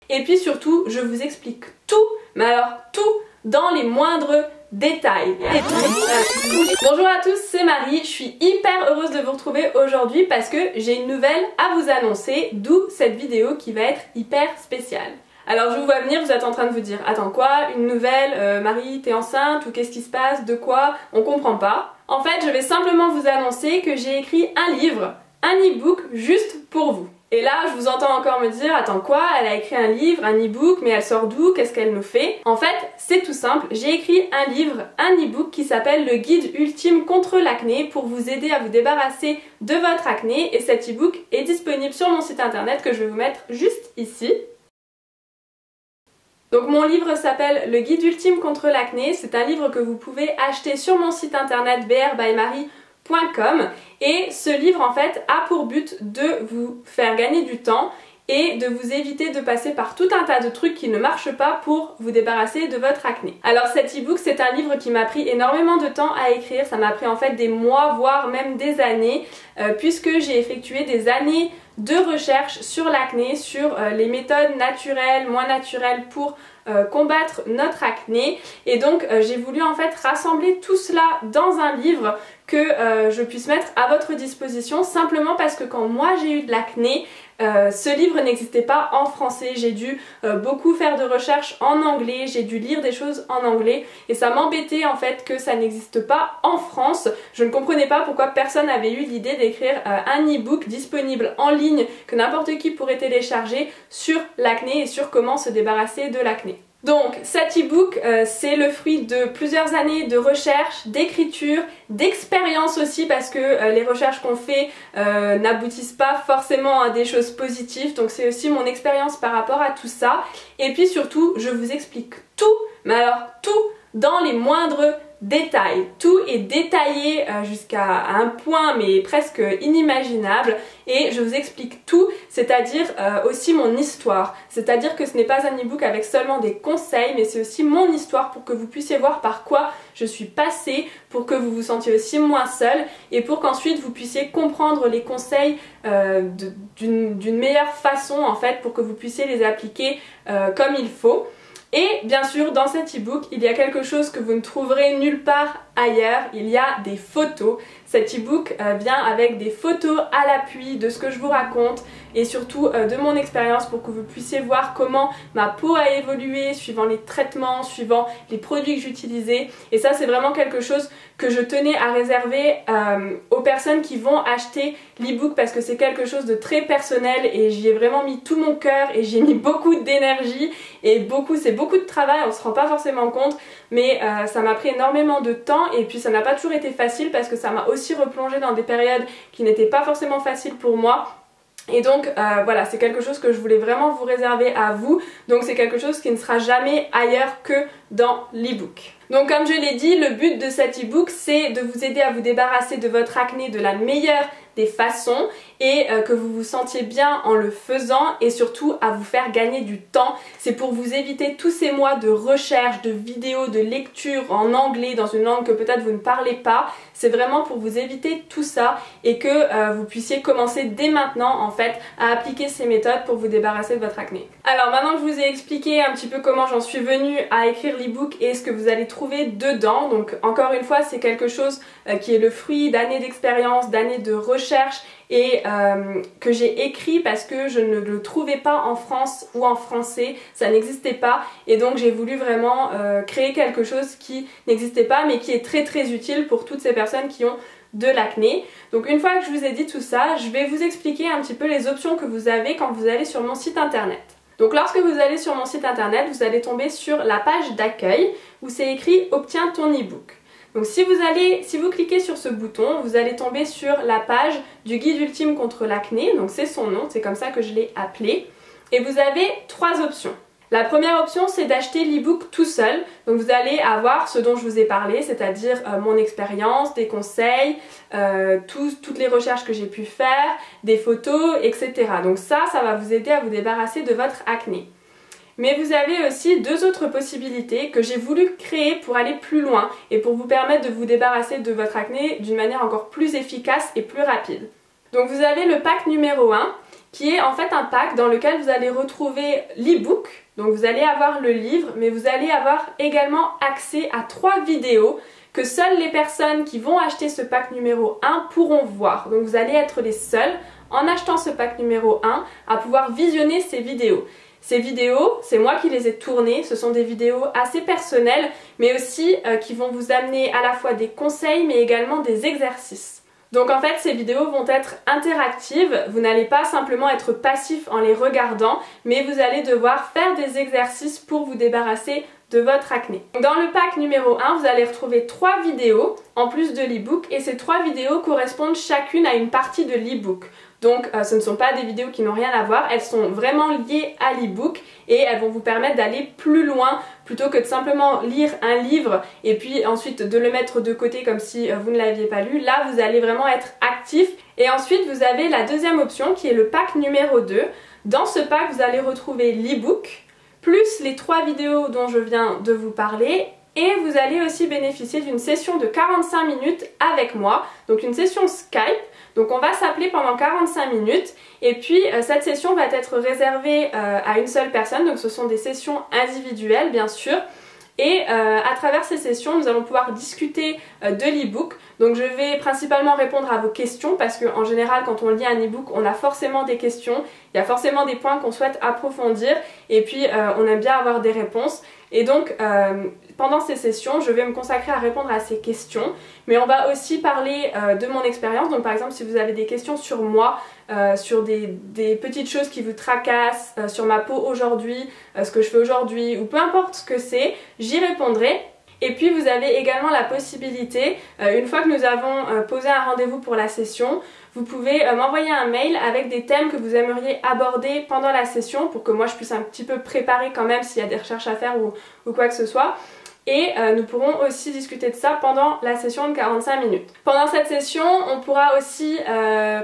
Et puis surtout, je vous explique tout, mais alors tout dans les moindres détails. Bonjour à tous, c'est Marie, je suis hyper heureuse de vous retrouver aujourd'hui parce que j'ai une nouvelle à vous annoncer, d'où cette vidéo qui va être hyper spéciale. Alors je vous vois venir, vous êtes en train de vous dire, attends quoi, une nouvelle, Marie t'es enceinte ou qu'est-ce qui se passe, de quoi, on comprend pas. En fait je vais simplement vous annoncer que j'ai écrit un livre, un e-book juste pour vous. Et là je vous entends encore me dire, attends quoi, elle a écrit un livre, un e-book, mais elle sort d'où, qu'est-ce qu'elle nous fait? En fait c'est tout simple, j'ai écrit un livre, un e-book qui s'appelle le guide ultime contre l'acné pour vous aider à vous débarrasser de votre acné et cet e-book est disponible sur mon site internet que je vais vous mettre juste ici. Donc mon livre s'appelle Le guide ultime contre l'acné, c'est un livre que vous pouvez acheter sur mon site internet brbymarie.com et ce livre en fait a pour but de vous faire gagner du temps et de vous éviter de passer par tout un tas de trucs qui ne marchent pas pour vous débarrasser de votre acné. Alors cet e-book c'est un livre qui m'a pris énormément de temps à écrire, ça m'a pris en fait des mois voire même des années puisque j'ai effectué des années de recherche sur l'acné, sur les méthodes naturelles, moins naturelles pour combattre notre acné et donc j'ai voulu en fait rassembler tout cela dans un livre que je puisse mettre à votre disposition simplement parce que quand moi j'ai eu de l'acné, ce livre n'existait pas en français, j'ai dû beaucoup faire de recherches en anglais, j'ai dû lire des choses en anglais et ça m'embêtait en fait que ça n'existe pas en France. Je ne comprenais pas pourquoi personne n'avait eu l'idée d'écrire un e-book disponible en ligne que n'importe qui pourrait télécharger sur l'acné et sur comment se débarrasser de l'acné. Donc cet e-book c'est le fruit de plusieurs années de recherche, d'écriture, d'expérience aussi parce que les recherches qu'on fait n'aboutissent pas forcément à des choses positives, donc c'est aussi mon expérience par rapport à tout ça. Et puis surtout je vous explique tout, mais alors tout dans les moindres détails. Tout est détaillé jusqu'à un point mais presque inimaginable et je vous explique tout, c'est-à-dire aussi mon histoire. C'est-à-dire que ce n'est pas un e-book avec seulement des conseils mais c'est aussi mon histoire pour que vous puissiez voir par quoi je suis passée, pour que vous vous sentiez aussi moins seul et pour qu'ensuite vous puissiez comprendre les conseils d'une meilleure façon en fait pour que vous puissiez les appliquer comme il faut. Et bien sûr dans cet e-book il y a quelque chose que vous ne trouverez nulle part ailleurs, il y a des photos. Cet e-book vient avec des photos à l'appui de ce que je vous raconte et surtout de mon expérience pour que vous puissiez voir comment ma peau a évolué suivant les traitements, suivant les produits que j'utilisais. Et ça c'est vraiment quelque chose que je tenais à réserver aux personnes qui vont acheter l'e-book parce que c'est quelque chose de très personnel et j'y ai vraiment mis tout mon cœur et j'ai mis beaucoup d'énergie et c'est beaucoup de travail, on se rend pas forcément compte mais ça m'a pris énormément de temps et puis ça n'a pas toujours été facile parce que ça m'a aussi replongé dans des périodes qui n'étaient pas forcément faciles pour moi. Et donc voilà, c'est quelque chose que je voulais vraiment vous réserver à vous, donc c'est quelque chose qui ne sera jamais ailleurs que dans l'e-book. Donc comme je l'ai dit, le but de cet e-book c'est de vous aider à vous débarrasser de votre acné de la meilleure des façons et que vous vous sentiez bien en le faisant et surtout à vous faire gagner du temps. C'est pour vous éviter tous ces mois de recherche, de vidéos, de lecture en anglais dans une langue que peut-être vous ne parlez pas. C'est vraiment pour vous éviter tout ça et que vous puissiez commencer dès maintenant en fait à appliquer ces méthodes pour vous débarrasser de votre acné. Alors maintenant que je vous ai expliqué un petit peu comment j'en suis venue à écrire l'e-book et ce que vous allez trouver dedans, donc encore une fois c'est quelque chose qui est le fruit d'années d'expérience, d'années de recherche et que j'ai écrit parce que je ne le trouvais pas en France ou en français, ça n'existait pas et donc j'ai voulu vraiment créer quelque chose qui n'existait pas mais qui est très très utile pour toutes ces personnes qui ont de l'acné. Donc une fois que je vous ai dit tout ça, je vais vous expliquer un petit peu les options que vous avez quand vous allez sur mon site internet. Donc lorsque vous allez sur mon site internet, vous allez tomber sur la page d'accueil où c'est écrit Obtiens ton e-book. Donc si vous cliquez sur ce bouton, vous allez tomber sur la page du guide ultime contre l'acné, donc c'est son nom, c'est comme ça que je l'ai appelé. Et vous avez trois options. La première option c'est d'acheter l'e-book tout seul, donc vous allez avoir ce dont je vous ai parlé, c'est-à-dire mon expérience, des conseils, toutes les recherches que j'ai pu faire, des photos, etc. Donc ça va vous aider à vous débarrasser de votre acné. Mais vous avez aussi deux autres possibilités que j'ai voulu créer pour aller plus loin et pour vous permettre de vous débarrasser de votre acné d'une manière encore plus efficace et plus rapide. Donc vous avez le pack numéro 1 qui est en fait un pack dans lequel vous allez retrouver l'e-book. Donc vous allez avoir le livre, mais vous allez avoir également accès à 3 vidéos que seules les personnes qui vont acheter ce pack numéro 1 pourront voir. Donc vous allez être les seuls, en achetant ce pack numéro 1, à pouvoir visionner ces vidéos. Ces vidéos, c'est moi qui les ai tournées, ce sont des vidéos assez personnelles, mais aussi qui vont vous amener à la fois des conseils, mais également des exercices. Donc en fait, ces vidéos vont être interactives, vous n'allez pas simplement être passif en les regardant, mais vous allez devoir faire des exercices pour vous débarrasser de votre acné. Dans le pack numéro 1, vous allez retrouver 3 vidéos en plus de l'e-book et ces 3 vidéos correspondent chacune à une partie de l'e-book. Donc ce ne sont pas des vidéos qui n'ont rien à voir, elles sont vraiment liées à l'e-book et elles vont vous permettre d'aller plus loin plutôt que de simplement lire un livre et puis ensuite de le mettre de côté comme si vous ne l'aviez pas lu. Là, vous allez vraiment être actif. Et ensuite, vous avez la deuxième option qui est le pack numéro 2. Dans ce pack, vous allez retrouver l'e-book plus les 3 vidéos dont je viens de vous parler. Et vous allez aussi bénéficier d'une session de 45 minutes avec moi, donc une session Skype. Donc on va s'appeler pendant 45 minutes et puis cette session va être réservée à une seule personne, donc ce sont des sessions individuelles bien sûr. Et à travers ces sessions, nous allons pouvoir discuter de l'e-book. Donc je vais principalement répondre à vos questions parce qu'en général, quand on lit un e-book, on a forcément des questions, il y a forcément des points qu'on souhaite approfondir et puis on aime bien avoir des réponses. Et donc pendant ces sessions, je vais me consacrer à répondre à ces questions, mais on va aussi parler de mon expérience. Donc par exemple, si vous avez des questions sur moi, sur des petites choses qui vous tracassent, sur ma peau aujourd'hui, ce que je fais aujourd'hui, ou peu importe ce que c'est, j'y répondrai. Et puis vous avez également la possibilité, une fois que nous avons posé un rendez-vous pour la session, vous pouvez m'envoyer un mail avec des thèmes que vous aimeriez aborder pendant la session pour que moi je puisse un petit peu préparer quand même s'il y a des recherches à faire ou quoi que ce soit. Et nous pourrons aussi discuter de ça pendant la session de 45 minutes. Pendant cette session, on pourra aussi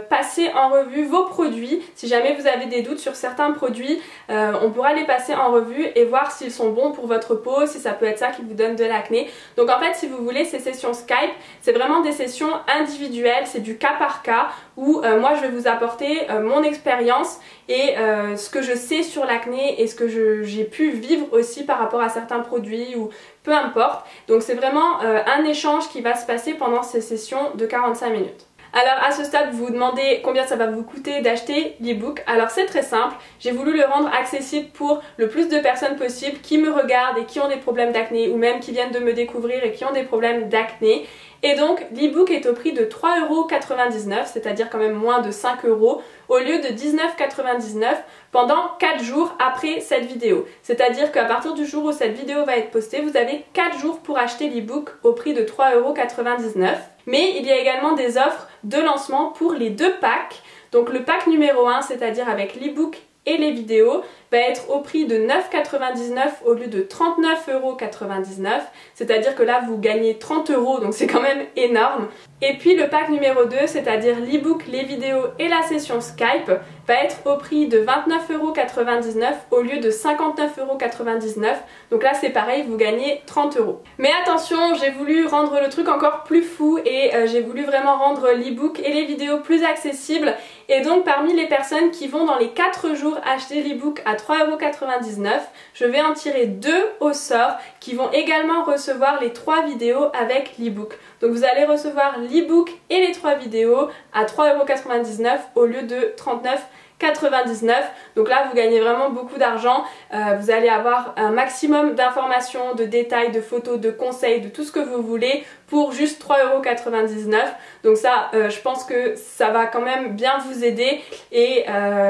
passer en revue vos produits. Si jamais vous avez des doutes sur certains produits, on pourra les passer en revue et voir s'ils sont bons pour votre peau, si ça peut être ça qui vous donne de l'acné. Donc en fait, si vous voulez, ces sessions Skype, c'est vraiment des sessions individuelles, c'est du cas par cas où moi je vais vous apporter mon expérience et ce que je sais sur l'acné et ce que j'ai pu vivre aussi par rapport à certains produits ou peu importe. Donc c'est vraiment un échange qui va se passer pendant ces sessions de 45 minutes. Alors à ce stade, vous vous demandez combien ça va vous coûter d'acheter l'e-book. Alors c'est très simple, j'ai voulu le rendre accessible pour le plus de personnes possible qui me regardent et qui ont des problèmes d'acné ou même qui viennent de me découvrir et qui ont des problèmes d'acné. Et donc l'e-book est au prix de 3,99 €, c'est-à-dire quand même moins de 5 € au lieu de 19,99 € pendant 4 jours après cette vidéo. C'est-à-dire qu'à partir du jour où cette vidéo va être postée, vous avez 4 jours pour acheter l'e-book au prix de 3,99 €. Mais il y a également des offres de lancement pour les 2 packs. Donc le pack numéro 1, c'est-à-dire avec l'e-book et les vidéos, va être au prix de 9,99 € au lieu de 39,99 €, c'est-à-dire que là vous gagnez 30 €, donc c'est quand même énorme. Et puis le pack numéro 2, c'est-à-dire l'e-book, les vidéos et la session Skype, va être au prix de 29,99 € au lieu de 59,99 €, donc là c'est pareil, vous gagnez 30 €. Mais attention, j'ai voulu rendre le truc encore plus fou et j'ai voulu vraiment rendre l'e-book et les vidéos plus accessibles, et donc parmi les personnes qui vont dans les 4 jours acheter l'e-book à 3,99 €, je vais en tirer 2 au sort qui vont également recevoir les 3 vidéos avec l'e-book. Donc vous allez recevoir l'e-book et les 3 vidéos à 3,99 € au lieu de 39,99 €. Donc là vous gagnez vraiment beaucoup d'argent, vous allez avoir un maximum d'informations, de détails, de photos, de conseils, de tout ce que vous voulez pour juste 3,99 €. Donc ça je pense que ça va quand même bien vous aider et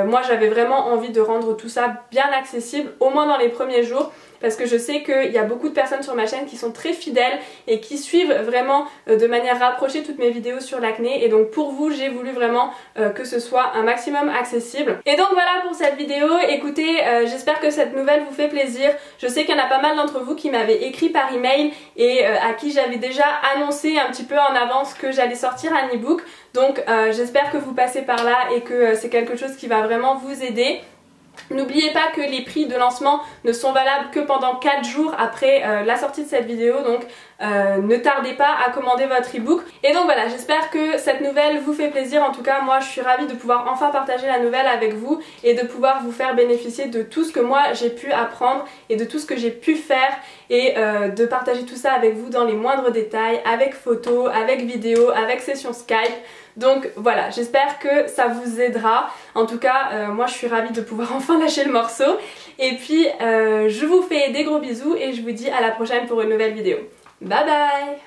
moi j'avais vraiment envie de rendre tout ça bien accessible, au moins dans les premiers jours, parce que je sais qu'il y a beaucoup de personnes sur ma chaîne qui sont très fidèles et qui suivent vraiment de manière rapprochée toutes mes vidéos sur l'acné, et donc pour vous j'ai voulu vraiment que ce soit un maximum accessible. Et donc voilà pour cette vidéo. Écoutez, j'espère que cette nouvelle vous fait plaisir. Je sais qu'il y en a pas mal d'entre vous qui m'avaient écrit par email et à qui j'avais déjà annoncé un petit peu en avance que j'allais sortir un e-book. Donc j'espère que vous passez par là et que c'est quelque chose qui va vraiment vous aider. N'oubliez pas que les prix de lancement ne sont valables que pendant 4 jours après la sortie de cette vidéo, donc ne tardez pas à commander votre ebook. Et donc voilà, j'espère que cette nouvelle vous fait plaisir. En tout cas, moi je suis ravie de pouvoir enfin partager la nouvelle avec vous et de pouvoir vous faire bénéficier de tout ce que moi j'ai pu apprendre et de tout ce que j'ai pu faire et de partager tout ça avec vous dans les moindres détails, avec photos, avec vidéos, avec session Skype. Donc voilà, j'espère que ça vous aidera. En tout cas, moi je suis ravie de pouvoir enfin lâcher le morceau. Et puis, je vous fais des gros bisous et je vous dis à la prochaine pour une nouvelle vidéo. Bye bye!